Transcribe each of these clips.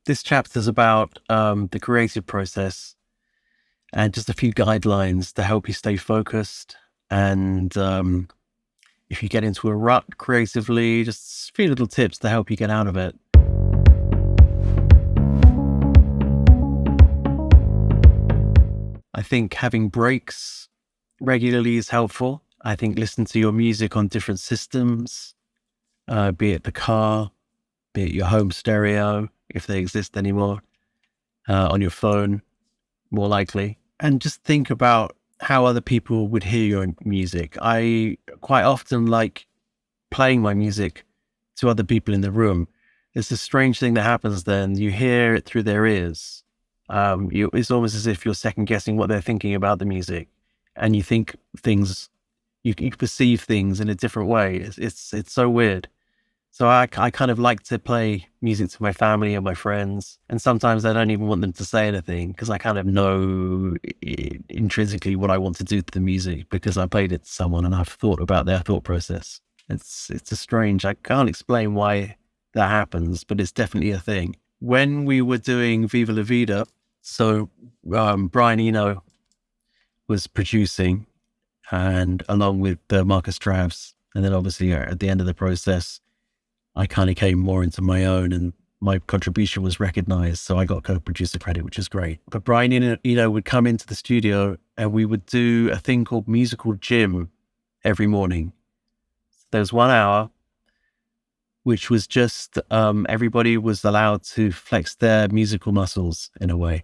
This chapter's about the creative process and just a few guidelines to help you stay focused. And if you get into a rut creatively, just a few little tips to help you get out of it. I think having breaks regularly is helpful. I think listen to your music on different systems, be it the car, be it your home stereo, if they exist anymore, on your phone, more likely. And just think about how other people would hear your music. I quite often like playing my music to other people in the room. It's a strange thing that happens then. You hear it through their ears. It's almost as if you're second guessing what they're thinking about the music, and you think things, you perceive things in a different way. It's so weird. So I kind of like to play music to my family and my friends, and sometimes I don't even want them to say anything because I kind of know intrinsically what I want to do to the music because I played it to someone and I've thought about their thought process. It's a strange, I can't explain why that happens, but it's definitely a thing. When we were doing Viva la Vida, so Brian Eno was producing, and along with Marcus Travs, and then obviously at the end of the process, I kind of came more into my own and my contribution was recognized. So I got co-producer credit, which is great. But Brian Eno would come into the studio and we would do a thing called musical gym every morning. There was 1 hour, which was just everybody was allowed to flex their musical muscles in a way.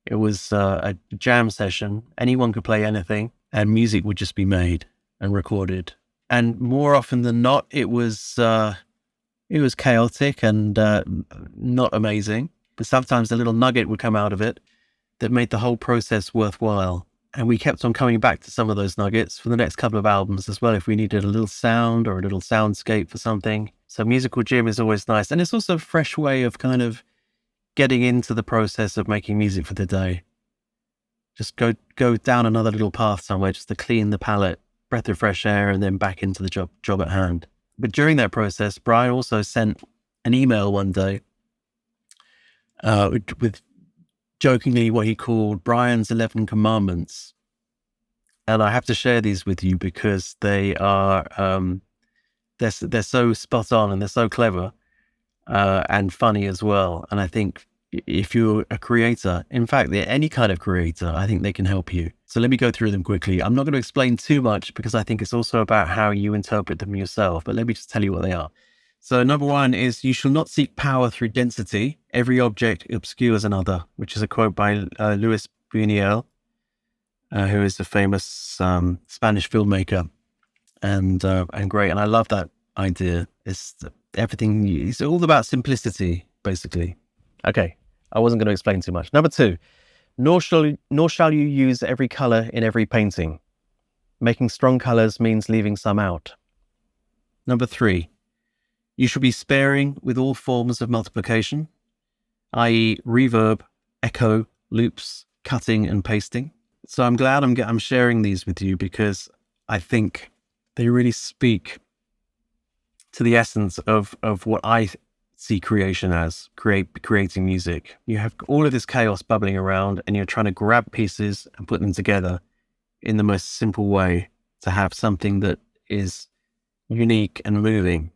It was a jam session. Anyone could play anything and music would just be made and recorded. And more often than not, it was chaotic and not amazing, but sometimes a little nugget would come out of it that made the whole process worthwhile. And we kept on coming back to some of those nuggets for the next couple of albums as well, if we needed a little sound or a little soundscape for something. So musical gym is always nice. And it's also a fresh way of kind of getting into the process of making music for the day. Just go down another little path somewhere just to clean the palette, breath of fresh air, and then back into the job at hand. But during that process, Brian also sent an email one day with jokingly what he called Brian's 11 Commandments. And I have to share these with you because they are, they're so spot on and they're so clever and funny as well. And I think if you're a creator, in fact, any kind of creator, I think they can help you. So let me go through them quickly. I'm not going to explain too much because I think it's also about how you interpret them yourself, but let me just tell you what they are. So number one is, you shall not seek power through density. Every object obscures another, which is a quote by Luis Buñuel, who is a famous Spanish filmmaker and great. And I love that idea. It's all about simplicity, basically. Okay. I wasn't going to explain too much. Number two, nor shall you use every color in every painting. Making strong colors means leaving some out. Number three, you should be sparing with all forms of multiplication, i.e. reverb, echo, loops, cutting and pasting. So I'm glad I'm sharing these with you because I think they really speak to the essence of what I see creation as, creating music. You have all of this chaos bubbling around and you're trying to grab pieces and put them together in the most simple way to have something that is unique and moving.